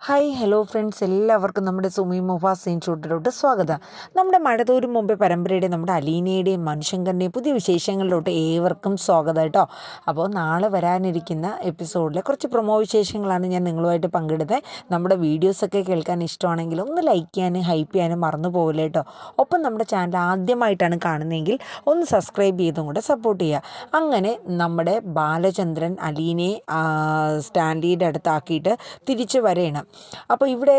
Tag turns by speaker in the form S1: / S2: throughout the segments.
S1: Hi hello friends, എല്ലാവർക്കും നമ്മുടെ സുമി മുഫാസ് ഇൻസ്റ്റിറ്റ്യൂട്ടിലോട്ട് സ്വാഗതം. നമ്മുടെ മഴതോരും മുമ്പേ പരമ്പരയുടെ നമ്മുടെ അലീനയുടെയും മനുശങ്കറിൻ്റെയും പുതിയ വിശേഷങ്ങളിലോട്ട് ഏവർക്കും സ്വാഗതം കേട്ടോ. അപ്പോൾ നാളെ വരാനിരിക്കുന്ന എപ്പിസോഡിലെ കുറച്ച് പ്രൊമോ വിശേഷങ്ങളാണ് ഞാൻ നിങ്ങളുമായിട്ട് പങ്കിടുന്നത്. നമ്മുടെ വീഡിയോസൊക്കെ കേൾക്കാൻ ഇഷ്ടമാണെങ്കിൽ ഒന്ന് ലൈക്ക് ചെയ്യാനും ഹൈപ്പ് ചെയ്യാനും മറന്നു പോകില്ല കേട്ടോ. ഒപ്പം നമ്മുടെ ചാനൽ ആദ്യമായിട്ടാണ് കാണുന്നതെങ്കിൽ ഒന്ന് സബ്സ്ക്രൈബ് ചെയ്തും കൂടെ സപ്പോർട്ട് ചെയ്യുക. അങ്ങനെ നമ്മുടെ ബാലചന്ദ്രൻ അലീനയെ സ്റ്റാൻലിയുടെ അടുത്താക്കിയിട്ട് തിരിച്ചു വരെയാണ്. അപ്പോൾ ഇവിടെ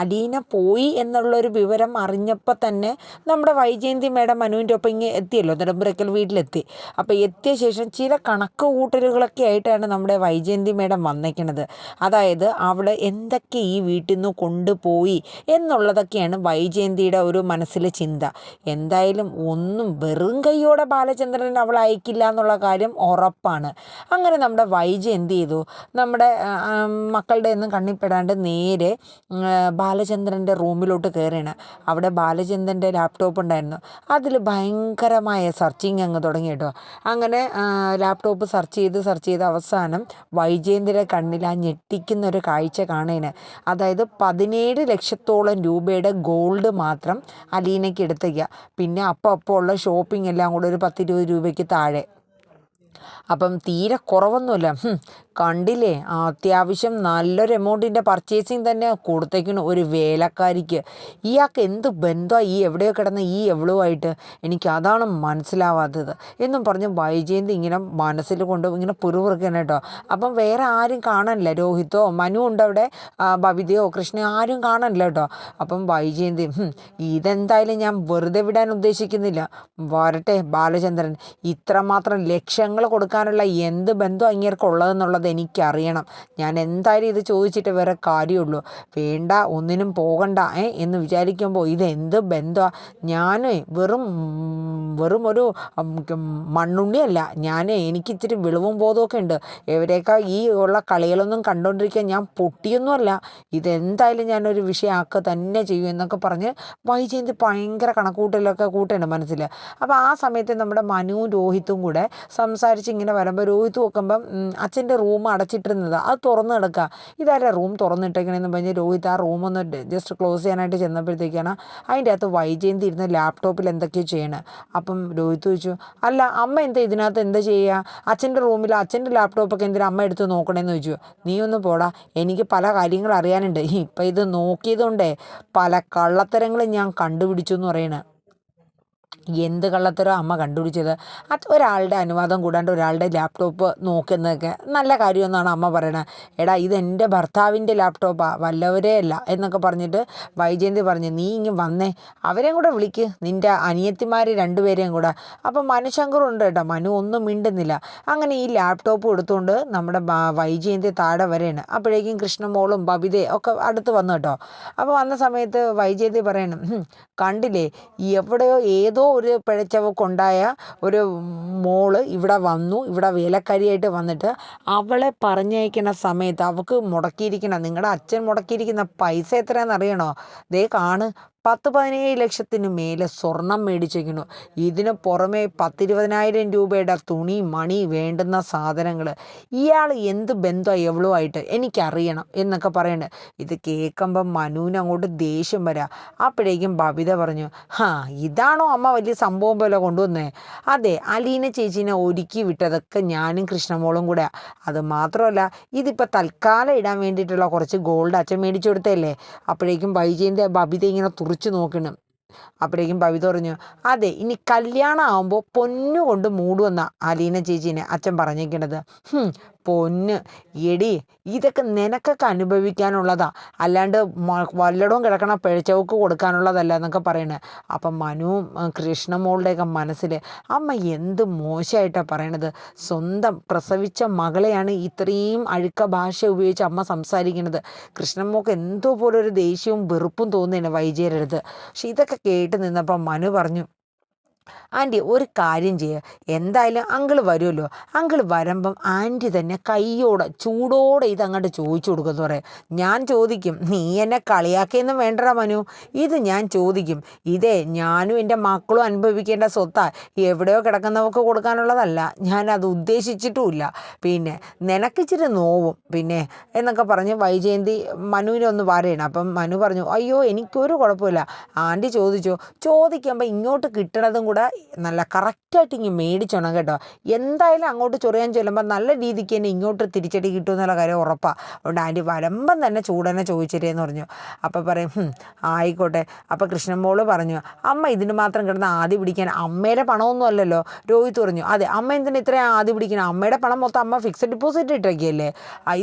S1: അലീന പോയി എന്നുള്ളൊരു വിവരം അറിഞ്ഞപ്പോൾ തന്നെ നമ്മുടെ വൈജയന്തി മേഡം മനുവിൻ്റെ ഒപ്പം ഇങ്ങനെ എത്തിയല്ലോ, നെടുമ്പുരക്കൽ വീട്ടിലെത്തി. അപ്പോൾ എത്തിയ ശേഷം ചില കണക്ക് കൂട്ടലുകളൊക്കെ ആയിട്ടാണ് നമ്മുടെ വൈജയന്തി മേഡം വന്നേക്കണത്. അതായത് അവൾ എന്തൊക്കെ ഈ വീട്ടിൽ നിന്ന് കൊണ്ടുപോയി എന്നുള്ളതൊക്കെയാണ് വൈജയന്തിയുടെ ഒരു മനസ്സിലെ ചിന്ത. എന്തായാലും ഒന്നും വെറും കൈയോടെ ബാലചന്ദ്രൻ അവൾ അയക്കില്ല എന്നുള്ള കാര്യം ഉറപ്പാണ്. അങ്ങനെ നമ്മുടെ വൈജയന്തി ചെയ്തു, നമ്മുടെ മക്കളുടെ ഒന്നും കണ്ണിപ്പെടാണ്ട് നേരെ ബാലചന്ദ്രൻ്റെ റൂമിലോട്ട് കയറിയാണ്. അവിടെ ബാലചന്ദ്രൻ്റെ ലാപ്ടോപ്പ് ഉണ്ടായിരുന്നു. അതിൽ ഭയങ്കരമായ സെർച്ചിങ് അങ്ങ് തുടങ്ങി കേട്ടോ. അങ്ങനെ ലാപ്ടോപ്പ് സെർച്ച് ചെയ്ത് അവസാനം വൈജയന്തിയുടെ കണ്ണിൽ ആ ഞെട്ടിക്കുന്നൊരു കാഴ്ച കാണേന്. അതായത് 17 ലക്ഷത്തോളം രൂപയുടെ ഗോൾഡ് മാത്രം അലീനയ്ക്ക് എടുത്തേക്കുക. പിന്നെ അപ്പോൾ ഉള്ള ഷോപ്പിംഗ് എല്ലാം കൂടെ ഒരു 10-20 രൂപയ്ക്ക് താഴെ. അപ്പം തീരെ കുറവൊന്നുമില്ല. കണ്ടില്ലേ, അത്യാവശ്യം നല്ലൊരു എമൗണ്ടിൻ്റെ പർച്ചേസിങ് തന്നെ കൊടുത്തേക്കുന്നു ഒരു വേലക്കാരിക്ക്. ഇയാൾക്ക് എന്ത് ബന്ധമാണ് ഈ എവിടെയോ കിടന്ന ഈ എവളുമായിട്ട്, എനിക്കതാണ് മനസ്സിലാവാത്തത് എന്നും പറഞ്ഞ് വൈജയന്തി ഇങ്ങനെ മനസ്സിൽ കൊണ്ട് ഇങ്ങനെ പുറുപുറുക്കണം കേട്ടോ. അപ്പം വേറെ ആരും കാണാനില്ല, രോഹിതോ മനു ഉണ്ട് അവിടെ, ബബിതയോ കൃഷ്ണയോ ആരും കാണാനില്ല കേട്ടോ. അപ്പം വൈജയന്തി ഇതെന്തായാലും ഞാൻ വെറുതെ വിടാൻ ഉദ്ദേശിക്കുന്നില്ല, വരട്ടെ ബാലചന്ദ്രൻ, ഇത്രമാത്രം ലക്ഷങ്ങൾ കൊടുക്കാനുള്ള എന്ത് ബന്ധം ഇങ്ങേർക്കുള്ളതെന്നുള്ളത് എനിക്കറിയണം. ഞാൻ എന്തായാലും ഇത് ചോദിച്ചിട്ട് വേറെ കാര്യമുള്ളൂ. വേണ്ട, ഒന്നിനും പോകണ്ട എന്ന് വിചാരിക്കുമ്പോൾ ഇതെന്ത് ബന്ധമാണ്? ഞാൻ വെറും ഒരു മണ്ണുണ്ണിയല്ല. എനിക്ക് ഇച്ചിരി വിളിവും ബോധമൊക്കെ ഉണ്ട്. ഇവരെയൊക്കെ ഈ ഉള്ള കളികളൊന്നും കണ്ടുകൊണ്ടിരിക്കാൻ ഞാൻ പൊട്ടിയൊന്നുമല്ല. ഇതെന്തായാലും ഞാനൊരു വിഷയമാക്കുക തന്നെ ചെയ്യും എന്നൊക്കെ പറഞ്ഞ് വൈജയന്തി ഭയങ്കര കണക്കൂട്ടലൊക്കെ കൂട്ടുണ്ട് മനസ്സിൽ. അപ്പോൾ ആ സമയത്ത് നമ്മുടെ മനുവും രോഹിത്തും കൂടെ സംസാരിച്ച് ഇങ്ങനെ വരുമ്പോൾ രോഹിത്ത് നോക്കുമ്പം അച്ഛൻ്റെ റൂം അടച്ചിട്ടിരുന്നത് അത് തുറന്ന് കിടക്കുക. ഇതാരാ റൂം തുറന്നിട്ടേക്കണെന്ന് പറഞ്ഞ് രോഹിത്ത് ആ റൂമൊന്ന് ജസ്റ്റ് ക്ലോസ് ചെയ്യാനായിട്ട് ചെന്നപ്പോഴത്തേക്കാണ് അതിൻ്റെ അകത്ത് വൈജയന്തി ഇരുന്ന് ലാപ്ടോപ്പിൽ എന്തൊക്കെയോ ചെയ്യണം. അപ്പം രോഹിത്ത് ചോദിച്ചു, അല്ല അമ്മ ഇതിനകത്ത് എന്താ ചെയ്യുക? അച്ഛൻ്റെ റൂമിൽ അച്ഛൻ്റെ ലാപ്ടോപ്പൊക്കെ എന്തിനാ അമ്മ എടുത്ത് നോക്കണേന്ന് ചോദിച്ചു. നീ ഒന്ന് പോടാ, എനിക്ക് പല കാര്യങ്ങൾ അറിയാനുണ്ട്. ഇപ്പം ഇത് നോക്കിയതുകൊണ്ടേ പല കള്ളത്തരങ്ങളും ഞാൻ കണ്ടുപിടിച്ചു എന്ന് പറയണേ. എന്ത് കള്ളത്തരോ അമ്മ കണ്ടുപിടിച്ചത്? ഒരാളുടെ അനുവാദം കൂടാണ്ട് ഒരാളുടെ ലാപ്ടോപ്പ് നോക്കുന്നതൊക്കെ നല്ല കാര്യമെന്നാണ് അമ്മ പറയണത്. എടാ, ഇതെൻ്റെ ഭർത്താവിൻ്റെ ലാപ്ടോപ്പാണ്, വല്ലവരേ അല്ല എന്നൊക്കെ പറഞ്ഞിട്ട് വൈജയന്തി പറഞ്ഞു, നീ ഇങ്ങ് വന്നേ, അവരെയും കൂടെ വിളിക്ക്, നിൻ്റെ അനിയത്തിമാർ രണ്ടുപേരെയും കൂടെ. അപ്പം മനുശങ്കറും ഉണ്ട് കേട്ടോ. മനു ഒന്നും മിണ്ടുന്നില്ല. അങ്ങനെ ഈ ലാപ്ടോപ്പ് എടുത്തുകൊണ്ട് നമ്മുടെ വൈജയന്തി താഴെ വരെയാണ്. അപ്പോഴേക്കും കൃഷ്ണമോളും ബബിതയും ഒക്കെ അടുത്ത് വന്നു കേട്ടോ. അപ്പോൾ വന്ന സമയത്ത് വൈജയന്തി പറയണം, കണ്ടില്ലേ, എവിടെയോ ഏതോ ഒരു പിഴച്ചവക്കുണ്ടായ ഒരു മോള് ഇവിടെ വന്നു, ഇവിടെ വേലക്കാരിയായിട്ട് വന്നിട്ട് അവളെ പറഞ്ഞയക്കുന്ന സമയത്ത് അവൾക്ക് മുടക്കിയിരിക്കണം, നിങ്ങളുടെ അച്ഛൻ മുടക്കിയിരിക്കുന്ന പൈസ എത്രയാണെന്ന് അറിയണോ? ദേ കാണ്, 10-17 ലക്ഷത്തിന് മേലെ സ്വർണം മേടിച്ചിരിക്കുന്നു. ഇതിന് പുറമെ 10-20,000 രൂപയുടെ തുണി മണി വേണ്ടുന്ന സാധനങ്ങൾ. ഇയാൾ എന്ത് ബന്ധമാണ് എവളുമായിട്ട് എനിക്കറിയണം എന്നൊക്കെ പറയണേ. ഇത് കേൾക്കുമ്പം മനുവിന് അങ്ങോട്ട് ദേഷ്യം വരാം. അപ്പോഴേക്കും ബബിത പറഞ്ഞു, ഇതാണോ അമ്മ വലിയ സംഭവം പോലെ കൊണ്ടുവന്നേ? അതെ, അലീന ചേച്ചീനെ ഒരുക്കി വിട്ടതൊക്കെ ഞാനും കൃഷ്ണമോളും കൂടെ. അത് മാത്രമല്ല, ഇതിപ്പോൾ തൽക്കാലം ഇടാൻ വേണ്ടിയിട്ടുള്ള കുറച്ച് ഗോൾഡ് അച്ഛൻ മേടിച്ചു കൊടുത്തല്ലേ. അപ്പോഴേക്കും വൈജയന്തി ബബിത ഇങ്ങനെ തുറച്ചു നോക്കണം. അപ്പോഴേക്കും ബബിത പറഞ്ഞു, അതെ, ഇനി കല്യാണം ആകുമ്പോൾ പൊന്നു കൊണ്ട് മൂടുവെന്ന അലീന ചേച്ചീനെ അച്ഛൻ പറഞ്ഞേക്കണത്. പൊന്ന് എടി, ഇതൊക്കെ നിനക്കൊക്കെ അനുഭവിക്കാനുള്ളതാ, അല്ലാണ്ട് വല്ലടവും കിടക്കണ പിഴച്ചവക്ക് കൊടുക്കാനുള്ളതല്ല എന്നൊക്കെ പറയണേ. അപ്പം മനുവും കൃഷ്ണമോളുടെയൊക്കെ മനസ്സിൽ അമ്മ എന്ത് മോശമായിട്ടാണ് പറയണത്. സ്വന്തം പ്രസവിച്ച മകളെയാണ് ഇത്രയും അഴുക്ക ഭാഷ ഉപയോഗിച്ച് അമ്മ സംസാരിക്കുന്നത്. കൃഷ്ണമോൾക്ക് എന്തോ പോലെ ഒരു ദേഷ്യവും വെറുപ്പും തോന്നുകയാണ് വൈജയരുടെ അടുത്ത്. പക്ഷെ ഇതൊക്കെ കേട്ട് നിന്നപ്പം മനു പറഞ്ഞു, ആൻറ്റി ഒരു കാര്യം ചെയ്യുക, എന്തായാലും അങ്കിൾ വരുമല്ലോ, അങ്കിൾ വരുമ്പം ആൻറ്റി തന്നെ കയ്യോടെ ചൂടോടെ ഇതങ്ങോട്ട് ചോദിച്ചു കൊടുക്കുമെന്ന് പറയാം. ഞാൻ ചോദിക്കും, നീ എന്നെ കളിയാക്കിയൊന്നും വേണ്ടടാ മനു, ഇത് ഞാൻ ചോദിക്കും. ഇതേ ഞാനും എൻ്റെ മക്കളും അനുഭവിക്കേണ്ട സ്വത്താ, എവിടെയോ കിടക്കുന്നവർക്ക് കൊടുക്കാനുള്ളതല്ല, ഞാൻ അത് ഉദ്ദേശിച്ചിട്ടുമില്ല. പിന്നെ നിനക്കിച്ചിരി നോവും പിന്നെ എന്നൊക്കെ പറഞ്ഞ് വൈജയന്തി മനുവിനെ ഒന്ന് പറയണം. അപ്പം മനു പറഞ്ഞു, അയ്യോ എനിക്കൊരു കുഴപ്പമില്ല, ആൻറ്റി ചോദിക്കുമ്പോൾ ഇങ്ങോട്ട് കിട്ടണതും കൂടെ നല്ല കറക്റ്റായിട്ട് ഇങ്ങ് മേടിച്ചോണം കേട്ടോ. എന്തായാലും അങ്ങോട്ട് ചൊറിയാൻ ചെല്ലുമ്പോൾ നല്ല രീതിക്ക് തന്നെ ഇങ്ങോട്ട് തിരിച്ചടി കിട്ടുമെന്നുള്ള കാര്യം ഉറപ്പാണ്. അതുകൊണ്ട് ആൻറ്റി വരുമ്പം തന്നെ ചൂടനെ ചോദിച്ചിട്ടേന്ന് പറഞ്ഞു. അപ്പോൾ പറയും, ആയിക്കോട്ടെ. അപ്പോൾ കൃഷ്ണമോള് പറഞ്ഞു, അമ്മ ഇതിന് മാത്രം കിടന്ന് ആദ്യ പിടിക്കാൻ, അമ്മയുടെ പണമൊന്നും അല്ലല്ലോ. രോഹിത് പറഞ്ഞു, അതെ അമ്മ എന്തിനാ ഇത്രയും ആദ്യ പിടിക്കണം, അമ്മയുടെ പണം മൊത്തം അമ്മ ഫിക്സഡ് ഡിപ്പോസിറ്റ് ഇട്ടേക്കല്ലേ,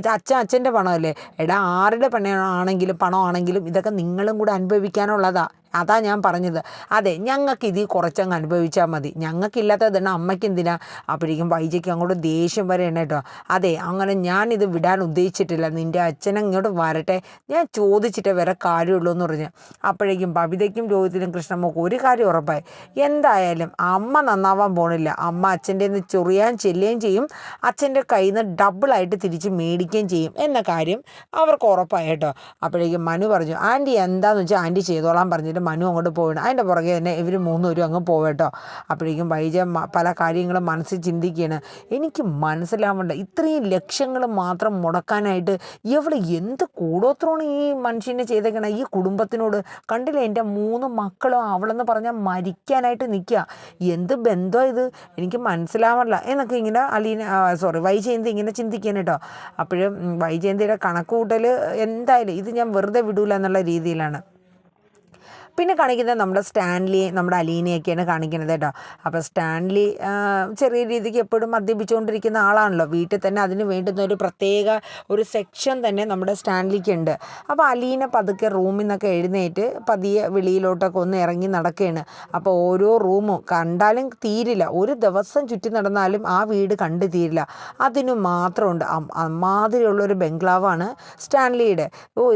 S1: ഇത് അച്ഛൻ്റെ പണമല്ലേ. എടാ ആരുടെ പണമാണെങ്കിലും ഇതൊക്കെ നിങ്ങളും കൂടെ അനുഭവിക്കാനുള്ളതാ, അതാ ഞാൻ പറഞ്ഞത്. അതെ ഞങ്ങൾക്ക് ഇതിൽ കുറച്ചങ്ങ് അനുഭവിച്ചാൽ മതി, ഞങ്ങൾക്കില്ലാത്തത് തന്നെ അമ്മയ്ക്ക് എന്തിനാ. അപ്പോഴേക്കും വൈജയ്ക്ക് അങ്ങോട്ട് ദേഷ്യം വരെയാണ് കേട്ടോ. അതെ അങ്ങനെ ഞാനിത് വിടാൻ ഉദ്ദേശിച്ചിട്ടില്ല, നിൻ്റെ അച്ഛൻ ഇങ്ങോട്ട് വരട്ടെ, ഞാൻ ചോദിച്ചിട്ടേ വരെ കാര്യമുള്ളൂ എന്ന് പറഞ്ഞു. അപ്പോഴേക്കും ബബിതയ്ക്കും രോഹിത്തിനും കൃഷ്ണമ്മക്കും ഒരു കാര്യം ഉറപ്പായി, എന്തായാലും അമ്മ നന്നാവാൻ പോണില്ല. അമ്മ അച്ഛൻ്റെ നിന്ന് ചൊറിയാൻ ചെല്ലുകയും ചെയ്യും, അച്ഛൻ്റെ കയ്യിൽ നിന്ന് ഡബിളായിട്ട് തിരിച്ച് മേടിക്കുകയും ചെയ്യും എന്ന കാര്യം അവർക്ക് ഉറപ്പായി കേട്ടോ. അപ്പോഴേക്കും മനു പറഞ്ഞു, ആൻറ്റി എന്താണെന്ന് വെച്ചാൽ ആൻറ്റി ചെയ്തോളാൻ പറഞ്ഞിട്ട് മനു അങ്ങോട്ട് പോകണം. അതിൻ്റെ പുറകെ തന്നെ ഇവർ മൂന്നുപേരും അങ്ങ് പോവേട്ടോ. അപ്പോഴേക്കും വൈജ പല കാര്യങ്ങളും മനസ്സിൽ ചിന്തിക്കുകയാണ്, എനിക്ക് മനസ്സിലാവേണ്ട ഇത്രയും ലക്ഷങ്ങൾ മാത്രം മുടക്കാനായിട്ട് ഇവൾ എന്ത് കൂടോത്രമാണ് ഈ മനുഷ്യനെ ചെയ്തേക്കണം ഈ കുടുംബത്തിനോട്. കണ്ടില്ലേ എൻ്റെ 3 മക്കളും അവളെന്ന് പറഞ്ഞാൽ മരിക്കാനായിട്ട് നിൽക്കുക, എന്ത് ബന്ധമാണ് ഇത്, എനിക്ക് മനസ്സിലാവണില്ല എന്നൊക്കെ ഇങ്ങനെ വൈജയന്തി ഇങ്ങനെ ചിന്തിക്കാൻ കേട്ടോ. അപ്പോഴും വൈജയന്തിയുടെ കണക്കുകൂട്ടൽ എന്തായാലും ഇത് ഞാൻ വെറുതെ വിടൂല എന്നുള്ള രീതിയിലാണ്. പിന്നെ കാണിക്കുന്നത് നമ്മുടെ സ്റ്റാൻലി നമ്മുടെ അലീനയൊക്കെയാണ് കാണിക്കുന്നത് കേട്ടോ. അപ്പോൾ സ്റ്റാൻലി ചെറിയ രീതിക്ക് എപ്പോഴും മദ്യപിച്ചുകൊണ്ടിരിക്കുന്ന ആളാണല്ലോ, വീട്ടിൽ തന്നെ അതിന് വേണ്ടുന്ന ഒരു പ്രത്യേക ഒരു സെക്ഷൻ തന്നെ നമ്മുടെ സ്റ്റാൻലിക്ക് ഉണ്ട്. അപ്പോൾ അലീന പതുക്കെ റൂമിൽ നിന്നൊക്കെ എഴുന്നേറ്റ് പതിയെ വെളിയിലോട്ടൊക്കെ ഒന്ന് ഇറങ്ങി നടക്കുകയാണ്. അപ്പോൾ ഓരോ റൂമും കണ്ടാലും തീരില്ല, ഒരു ദിവസം ചുറ്റി നടന്നാലും ആ വീട് കണ്ടു തീരില്ല, അതിനു മാത്രമുണ്ട്. അമ്മാതിരിയുള്ളൊരു ബംഗ്ലാവാണ് സ്റ്റാൻലിയുടെ.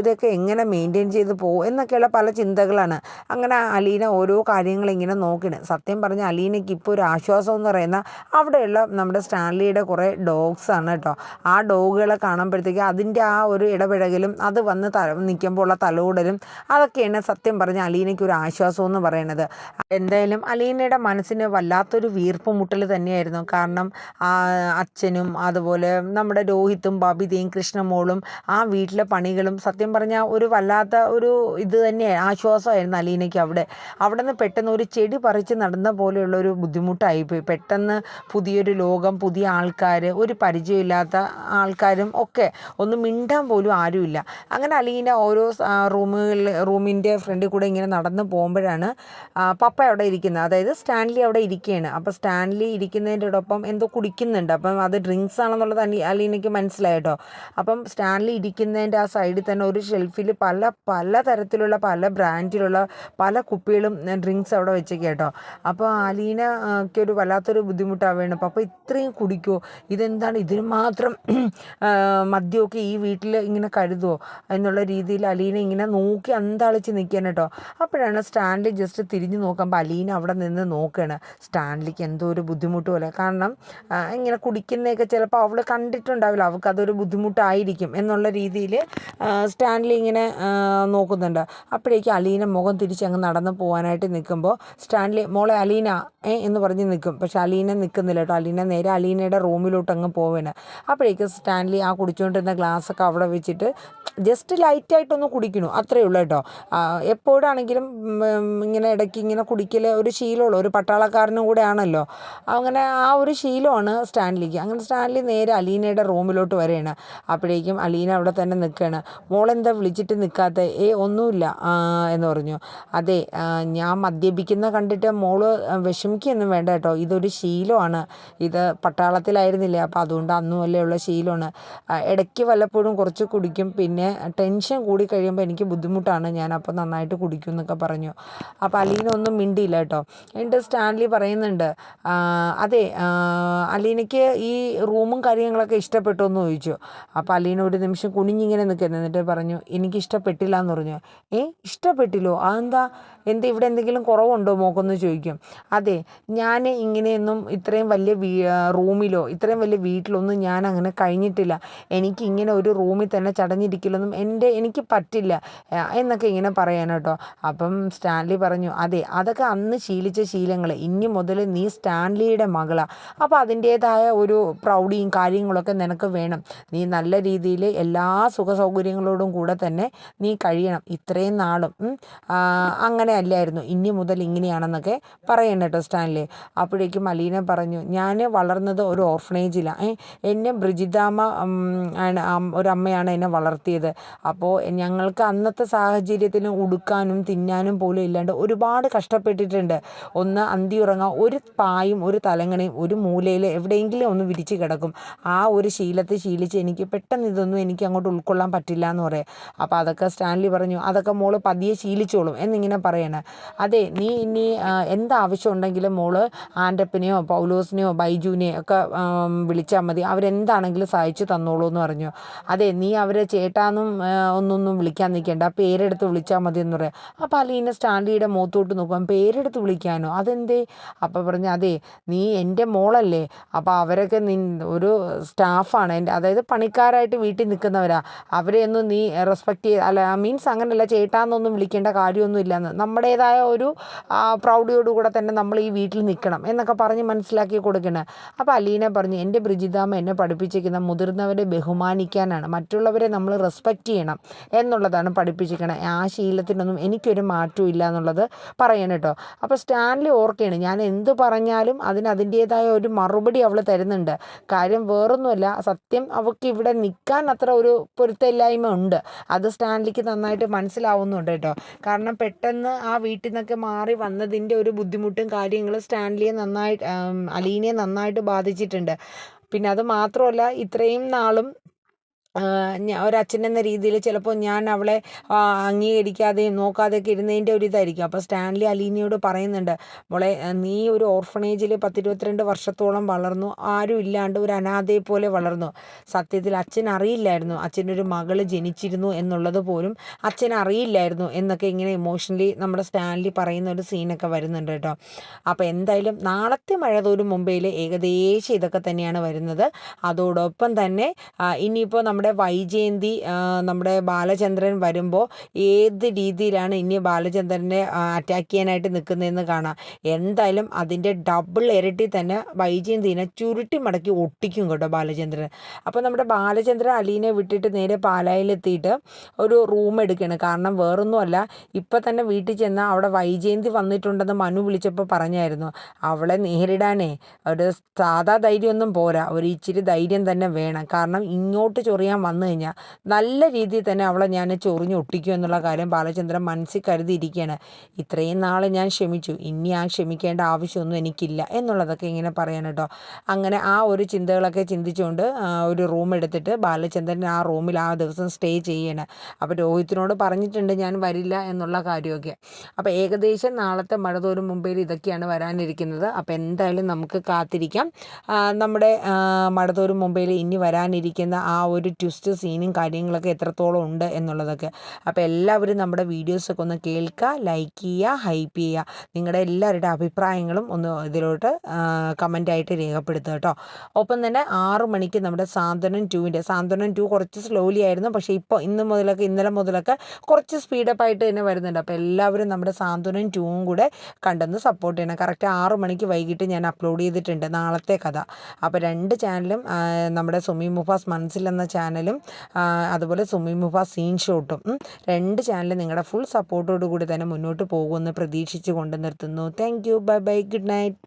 S1: ഇതൊക്കെ എങ്ങനെ മെയിൻറ്റെയിൻ ചെയ്ത് പോകും എന്നൊക്കെയുള്ള പല ചിന്തകളാണ്. അങ്ങനെ അലീന ഓരോ കാര്യങ്ങളിങ്ങനെ നോക്കണം. സത്യം പറഞ്ഞാൽ അലീനയ്ക്ക് ഇപ്പോൾ ഒരു ആശ്വാസം എന്ന് പറയുന്ന അവിടെയുള്ള നമ്മുടെ സ്റ്റാൻലിയുടെ കുറേ ഡോഗ്സാണ് കേട്ടോ. ആ ഡോഗുകളെ കാണുമ്പോഴത്തേക്ക് അതിൻ്റെ ആ ഒരു ഇടപഴകലും അത് വന്ന് നിൽക്കുമ്പോൾ ഉള്ള തലോടലും അതൊക്കെയാണ് സത്യം പറഞ്ഞാൽ അലീനയ്ക്ക് ഒരു ആശ്വാസം എന്ന് പറയുന്നത്. എന്തായാലും അലീനയുടെ മനസ്സിന് വല്ലാത്തൊരു വീർപ്പ് മുട്ടൽ തന്നെയായിരുന്നു. കാരണം അച്ഛനും അതുപോലെ നമ്മുടെ രോഹിത്തും ബബിതയും കൃഷ്ണമോളും ആ വീട്ടിലെ പണികളും സത്യം പറഞ്ഞാൽ ഒരു വല്ലാത്ത ഒരു ഇത് തന്നെയാണ്, ആശ്വാസമായിരുന്നു അലീനയ്ക്ക്. അവിടെ നിന്ന് പെട്ടെന്ന് ഒരു ചെടി പറിച്ച് നടന്ന പോലെയുള്ള ഒരു ബുദ്ധിമുട്ടായിപ്പോയി. പെട്ടെന്ന് പുതിയൊരു ലോകം, പുതിയ ആൾക്കാർ, ഒരു പരിചയമില്ലാത്ത ആൾക്കാരും ഒക്കെ ഒന്ന് മിണ്ടാൻ പോലും ആരുമില്ല. അങ്ങനെ അലീന ഓരോ റൂമിൻ്റെ ഫ്രണ്ടിൽ കൂടെ ഇങ്ങനെ നടന്ന് പോകുമ്പോഴാണ് പപ്പ അവിടെ ഇരിക്കുന്നത്, അതായത് സ്റ്റാൻലി അവിടെ ഇരിക്കുകയാണ്. അപ്പോൾ സ്റ്റാൻലി ഇരിക്കുന്നതിൻ്റെയോടൊപ്പം എന്തോ കുടിക്കുന്നുണ്ട്. അപ്പം അത് ഡ്രിങ്ക്സ് ആണെന്നുള്ളത് അലീനയ്ക്ക് മനസ്സിലായിട്ടോ. അപ്പം സ്റ്റാൻലി ഇരിക്കുന്നതിൻ്റെ ആ സൈഡിൽ തന്നെ ഒരു ഷെൽഫിൽ പല തരത്തിലുള്ള പല ബ്രാൻഡിലുള്ള പല കുപ്പികളും ഡ്രിങ്ക്സ് അവിടെ വെച്ചേക്കാം കേട്ടോ. അപ്പോൾ അലീനയ്ക്ക് ഒരു വല്ലാത്തൊരു ബുദ്ധിമുട്ടാവുകയാണ്. അപ്പോൾ ഇത്രയും കുടിക്കുമോ, ഇതെന്താണ് ഇതിന് മാത്രം മദ്യമൊക്കെ ഈ വീട്ടിൽ ഇങ്ങനെ കരുതുമോ എന്നുള്ള രീതിയിൽ അലീന ഇങ്ങനെ നോക്കി അന്താളിച്ച് നിൽക്കാൻ കേട്ടോ. അപ്പോഴാണ് സ്റ്റാൻലി ജസ്റ്റ് തിരിഞ്ഞ് നോക്കുമ്പോൾ അലീന അവിടെ നിന്ന് നോക്കുകയാണ്. സ്റ്റാൻലിക്ക് എന്തോ ഒരു ബുദ്ധിമുട്ട് പോലെ, കാരണം ഇങ്ങനെ കുടിക്കുന്നതൊക്കെ ചിലപ്പോൾ അവൾ കണ്ടിട്ടുണ്ടാവില്ല, അവൾക്ക് അതൊരു ബുദ്ധിമുട്ടായിരിക്കും എന്നുള്ള രീതിയിൽ സ്റ്റാൻലി ഇങ്ങനെ നോക്കുന്നുണ്ട്. അപ്പോഴേക്കും അലീന മുഖം തിരിച്ച് അങ്ങ് നടന്ന് പോകാനായിട്ട് നിൽക്കുമ്പോൾ സ്റ്റാൻലി മോളെ അലീന എന്ന് പറഞ്ഞ് നിൽക്കും. പക്ഷെ അലീന നിൽക്കുന്നില്ല കേട്ടോ. അലീന നേരെ അലീനയുടെ റൂമിലോട്ട് അങ്ങ് പോവുകയാണ്. അപ്പോഴേക്കും സ്റ്റാൻലി ആ കുടിച്ചുകൊണ്ടിരുന്ന ഗ്ലാസ്സൊക്കെ അവിടെ വെച്ചിട്ട് ജസ്റ്റ് ലൈറ്റായിട്ടൊന്ന് കുടിക്കണു, അത്രയേ ഉള്ളൂ കേട്ടോ. എപ്പോഴാണെങ്കിലും ഇങ്ങനെ ഇടയ്ക്ക് ഇങ്ങനെ കുടിക്കൽ ഒരു ശീലമുള്ള ഒരു പട്ടാളക്കാരനും കൂടെ ആണല്ലോ, അങ്ങനെ ആ ഒരു ശീലമാണ് സ്റ്റാൻലിക്ക്. അങ്ങനെ സ്റ്റാൻലി നേരെ അലീനയുടെ റൂമിലോട്ട് വരികയാണ്. അപ്പോഴേക്കും അലീന അവിടെ തന്നെ നിൽക്കുകയാണ്. മോളെന്താ വിളിച്ചിട്ട് നിൽക്കാത്ത? ഒന്നുമില്ല എന്ന് പറഞ്ഞു. അതെ ഞാൻ മദ്യപിക്കുന്ന കണ്ടിട്ട് മോള് വിഷമിക്കൊന്നും വേണ്ട കേട്ടോ, ഇതൊരു ശീലമാണ്, ഇത് പട്ടാളത്തിലായിരുന്നില്ലേ, അപ്പോൾ അതുകൊണ്ട് അന്നും അല്ലേ ഉള്ള ശീലമാണ്. ഇടയ്ക്ക് വല്ലപ്പോഴും കുറച്ച് കുടിക്കും, പിന്നെ പിന്നെ ടെൻഷൻ കൂടി കഴിയുമ്പോൾ എനിക്ക് ബുദ്ധിമുട്ടാണ്, ഞാൻ അപ്പോൾ നന്നായിട്ട് കുടിക്കും എന്നൊക്കെ പറഞ്ഞു. അപ്പോൾ അലീന ഒന്നും മിണ്ടിയില്ല കേട്ടോ. എന്നിട്ട് സ്റ്റാൻലി പറയുന്നുണ്ട്, അതെ അലീനയ്ക്ക് ഈ റൂമും കാര്യങ്ങളൊക്കെ ഇഷ്ടപ്പെട്ടു എന്ന് ചോദിച്ചു. അപ്പോൾ അലീന ഒരു നിമിഷം കുനിഞ്ഞിങ്ങനെ നിൽക്കുന്നു. എന്നിട്ട് പറഞ്ഞു, എനിക്ക് ഇഷ്ടപ്പെട്ടില്ല എന്ന് പറഞ്ഞു. ഇഷ്ടപ്പെട്ടില്ലോ? അതെന്താ, ഇവിടെ എന്തെങ്കിലും കുറവുണ്ടോ മോക്കെന്ന് ചോദിക്കും. അതെ, ഞാൻ ഇങ്ങനെയൊന്നും ഇത്രയും വലിയ റൂമിലോ ഇത്രയും വലിയ വീട്ടിലൊന്നും ഞാൻ അങ്ങനെ കഴിഞ്ഞിട്ടില്ല. എനിക്ക് ഇങ്ങനെ ഒരു റൂമിൽ തന്നെ ചടഞ്ഞിരിക്കലൊന്നും എനിക്ക് പറ്റില്ല എന്നൊക്കെ ഇങ്ങനെ പറയാൻ കേട്ടോ. അപ്പം സ്റ്റാൻലി പറഞ്ഞു, അതെ അതൊക്കെ അന്ന് ശീലിച്ച ശീലങ്ങൾ, ഇനി മുതൽ നീ സ്റ്റാൻലിയുടെ മകളാണ്. അപ്പോൾ അതിൻ്റേതായ ഒരു പ്രൗഢിയും കാര്യങ്ങളൊക്കെ നിനക്ക് വേണം. നീ നല്ല രീതിയിൽ എല്ലാ സുഖ സൗകര്യങ്ങളോടും കൂടെ തന്നെ നീ കഴിയണം. ഇത്രയും നാളും അങ്ങനെ അല്ലായിരുന്നു, ഇനി മുതൽ ഇങ്ങനെയാണെന്നൊക്കെ പറയണം കേട്ടോ സ്റ്റാൻലി. അപ്പോഴേക്കും അലീന പറഞ്ഞു, ഞാൻ വളർന്നത് ഒരു ഓർഫനേജിലാണ്. എന്നെ ബ്രിജിതാമ്മ ഒരമ്മയാണ് എന്നെ വളർത്തിയത്. അപ്പോൾ ഞങ്ങൾക്ക് അന്നത്തെ സാഹചര്യത്തിന് ഉടുക്കാനും തിന്നാനും പോലും ഇല്ലാണ്ട് ഒരുപാട് കഷ്ടപ്പെട്ടിട്ടുണ്ട്. ഒന്ന് അന്തി ഉറങ്ങാൻ ഒരു പായും ഒരു തലങ്ങണയും ഒരു മൂലയിൽ എവിടെയെങ്കിലും ഒന്ന് വിരിച്ച് കിടക്കും. ആ ഒരു ശീലത്തിൽ ശീലിച്ച് എനിക്ക് പെട്ടെന്ന് ഇതൊന്നും എനിക്ക് അങ്ങോട്ട് ഉൾക്കൊള്ളാൻ പറ്റില്ല എന്ന് പറയാം. അപ്പോൾ അതൊക്കെ സ്റ്റാൻലി പറഞ്ഞു, അതൊക്കെ മോള് പതിയെ ശീലിച്ചോളും എന്നിങ്ങനെ പറയണേ. അതെ, നീ ഇനി എന്താവശ്യം ഉണ്ടെങ്കിലും മോള് ആൻ്റപ്പനെയോ പൗലോസിനെയോ ബൈജുവിനെയോ ഒക്കെ വിളിച്ചാൽ മതി, അവരെന്താണെങ്കിലും സഹായിച്ചു തന്നോളൂ എന്ന് പറഞ്ഞു. അതെ, നീ അവരെ ചേട്ടാന്നും ഒന്നൊന്നും വിളിക്കാൻ നിൽക്കേണ്ട, പേരെടുത്ത് വിളിച്ചാൽ മതി എന്ന് പറയാം. അപ്പോൾ അലീന സ്റ്റാൻലിയുടെ മുഖത്തോട്ട് നോക്കാം, പേരെടുത്ത് വിളിക്കാനോ, അതെന്തേ? അപ്പോൾ പറഞ്ഞു, അതെ നീ എൻ്റെ മോളല്ലേ, അപ്പോൾ അവരൊക്കെ ഒരു സ്റ്റാഫാണ്, അതായത് പണിക്കാരായിട്ട് വീട്ടിൽ നിൽക്കുന്നവരാ, അവരെയൊന്നും നീ റെസ്പെക്റ്റ് മീൻസ് അങ്ങനെയല്ല, ചേട്ടാന്നൊന്നും വിളിക്കേണ്ട കാര്യമൊന്നും ഇല്ലയെന്ന്, നമ്മുടേതായ ഒരു പ്രൗഢിയോടുകൂടെ തന്നെ നമ്മൾ ഈ വീട്ടിൽ നിൽക്കണം എന്നൊക്കെ പറഞ്ഞ് മനസ്സിലാക്കി കൊടുക്കണം. അപ്പോൾ അലീന പറഞ്ഞു, എൻ്റെ ബ്രിജിതാമ്മ എന്നെ പഠിപ്പിച്ചിരിക്കുന്ന മുതിർന്നവരെ ബഹുമാനിക്കാനാണ്, മറ്റുള്ളവരെ നമ്മൾ റെസ്പെക്റ്റ് ചെയ്യണം എന്നുള്ളതാണ് പഠിപ്പിച്ചിരിക്കണം. ആ ശീലത്തിനൊന്നും എനിക്കൊരു മാറ്റവും ഇല്ല എന്നുള്ളത് പറയണം കേട്ടോ. അപ്പോൾ സ്റ്റാൻലി ഓർക്കുകയാണ്, ഞാൻ എന്ത് പറഞ്ഞാലും അതിൻ്റേതായ ഒരു മറുപടി അവൾ തരുന്നുണ്ട്. കാര്യം വേറൊന്നുമല്ല, സത്യം അവൾക്ക് ഇവിടെ നിൽക്കാൻ അത്ര ഒരു പൊരുത്തമില്ലായ്മ ഉണ്ട്. അത് സ്റ്റാൻലിക്ക് നന്നായിട്ട് മനസ്സിലാവുന്നുണ്ട് കേട്ടോ. കാരണം പെട്ടെന്ന് ആ വീട്ടിൽ നിന്നൊക്കെ മാറി വന്നതിൻ്റെ ഒരു ബുദ്ധിമുട്ടും കാര്യങ്ങളും അലീനയെ നന്നായിട്ട് ബാധിച്ചിട്ടുണ്ട്. പിന്നെ അത് മാത്രമല്ല, ഇത്രയും നാളും ഒരച്ഛൻ എന്ന രീതിയിൽ ചിലപ്പോൾ ഞാൻ അവളെ അംഗീകരിക്കാതെയും നോക്കാതെയൊക്കെ ഇരുന്നതിൻ്റെ ഒരു ഇതായിരിക്കും. അപ്പോൾ സ്റ്റാൻലി അലീനയോട് പറയുന്നുണ്ട്, മോളെ നീ ഒരു ഓർഫനേജിൽ 10-22 വർഷത്തോളം വളർന്നു, ആരും ഇല്ലാണ്ട് ഒരു അനാഥയെ പോലെ വളർന്നു. സത്യത്തിൽ അച്ഛൻ അറിയില്ലായിരുന്നു അച്ഛനൊരു മകൾ ജനിച്ചിരുന്നു എന്നുള്ളത് പോലും അച്ഛൻ അറിയില്ലായിരുന്നു എന്നൊക്കെ ഇങ്ങനെ ഇമോഷണലി നമ്മുടെ സ്റ്റാൻലി പറയുന്ന ഒരു സീനൊക്കെ വരുന്നുണ്ട് കേട്ടോ. അപ്പോൾ എന്തായാലും നാളത്തെ മഴതോരും മുംബൈയിൽ ഏകദേശം ഇതൊക്കെ തന്നെയാണ് വരുന്നത്. അതോടൊപ്പം തന്നെ ഇനിയിപ്പോൾ നമ്മുടെ വൈജയന്തി നമ്മുടെ ബാലചന്ദ്രൻ വരുമ്പോൾ ഏത് രീതിയിലാണ് ഇനി ബാലചന്ദ്രനെ അറ്റാക്ക് ചെയ്യാനായിട്ട് നിൽക്കുന്നതെന്ന് കാണാം. എന്തായാലും അതിൻ്റെ ഡബിൾ ഇരട്ടി തന്നെ വൈജയന്തിനെ ചുരുട്ടി മടക്കി ഒട്ടിക്കും കേട്ടോ ബാലചന്ദ്രൻ. അപ്പോൾ നമ്മുടെ ബാലചന്ദ്രൻ അലീനെ വിട്ടിട്ട് നേരെ പാലായിലെത്തിയിട്ട് ഒരു റൂം എടുക്കുകയാണ്. കാരണം വേറൊന്നുമല്ല, ഇപ്പം തന്നെ വീട്ടിൽ ചെന്നാൽ അവിടെ വൈജയന്തി വന്നിട്ടുണ്ടെന്ന് മനു വിളിച്ചപ്പോൾ പറഞ്ഞായിരുന്നു. അവളെ നേരിടാനേ ഒരു സാധാ ധൈര്യമൊന്നും പോരാ, ഒരു ഇച്ചിരി ധൈര്യം തന്നെ വേണം. കാരണം ഇങ്ങോട്ട് ചൊറിയാൻ വന്നു കഴിഞ്ഞാൽ നല്ല രീതിയിൽ തന്നെ അവളെ ഞാൻ ചൊറിഞ്ഞൊട്ടിക്കും എന്നുള്ള കാര്യം ബാലചന്ദ്രൻ മനസ്സിൽ കരുതിയിരിക്കുകയാണ്. ഇത്രയും നാൾ ഞാൻ ക്ഷമിച്ചു, ഇനി ആ ക്ഷമിക്കേണ്ട ആവശ്യമൊന്നും എനിക്കില്ല എന്നുള്ളതൊക്കെ ഇങ്ങനെ പറയാൻ കേട്ടോ. അങ്ങനെ ആ ഒരു ചിന്തകളൊക്കെ ചിന്തിച്ചുകൊണ്ട് ഒരു റൂം എടുത്തിട്ട് ബാലചന്ദ്രൻ ആ റൂമിൽ ആ ദിവസം സ്റ്റേ ചെയ്യണം. അപ്പോൾ രോഹിത്തിനോട് പറഞ്ഞിട്ടുണ്ട് ഞാൻ വരില്ല എന്നുള്ള കാര്യമൊക്കെ. അപ്പോൾ ഏകദേശം നാളത്തെ മഴതോരും മുംബൈയിൽ ഇതൊക്കെയാണ് വരാനിരിക്കുന്നത്. അപ്പോൾ എന്തായാലും നമുക്ക് കാത്തിരിക്കാം നമ്മുടെ മഴതോരും മുംബൈയിൽ ഇനി വരാനിരിക്കുന്ന ആ ഒരു ട്വിസ്റ്റ് സീനും കാര്യങ്ങളൊക്കെ എത്രത്തോളം ഉണ്ട് എന്നുള്ളതൊക്കെ. അപ്പോൾ എല്ലാവരും നമ്മുടെ വീഡിയോസൊക്കെ ഒന്ന് കേൾക്കുക, ലൈക്ക് ചെയ്യുക, ഹൈപ്പ് ചെയ്യുക. നിങ്ങളുടെ എല്ലാവരുടെ അഭിപ്രായങ്ങളും ഒന്ന് ഇതിലോട്ട് കമൻ്റായിട്ട് രേഖപ്പെടുത്തുക കേട്ടോ. ഒപ്പം തന്നെ 6 മണിക്ക് നമ്മുടെ സാന്ത്വനം 2 കുറച്ച് സ്ലോലി ആയിരുന്നു, പക്ഷേ ഇപ്പോൾ ഇന്നലെ മുതലൊക്കെ കുറച്ച് സ്പീഡപ്പായിട്ട് തന്നെ വരുന്നുണ്ട്. അപ്പോൾ എല്ലാവരും നമ്മുടെ സാന്ത്വനം 2 കൂടെ കണ്ടെന്ന് സപ്പോർട്ട് ചെയ്യണം. കറക്റ്റ് 6 മണിക്ക് വൈകിട്ട് ഞാൻ അപ്ലോഡ് ചെയ്തിട്ടുണ്ട് നാളത്തെ കഥ. അപ്പോൾ 2 ചാനലും നമ്മുടെ സുമി മുഫാസ് മനസ്സിൽ എന്ന ചാനലും അതുപോലെ സുമി മുഫാസ് സീൻ ഷോട്ടും 2 ചാനലും നിങ്ങളുടെ ഫുൾ സപ്പോർട്ടോടു കൂടി തന്നെ മുന്നോട്ട് പോകുമെന്ന് പ്രതീക്ഷിച്ച് കൊണ്ട് നിർത്തുന്നു. Thank you, bye bye, good night.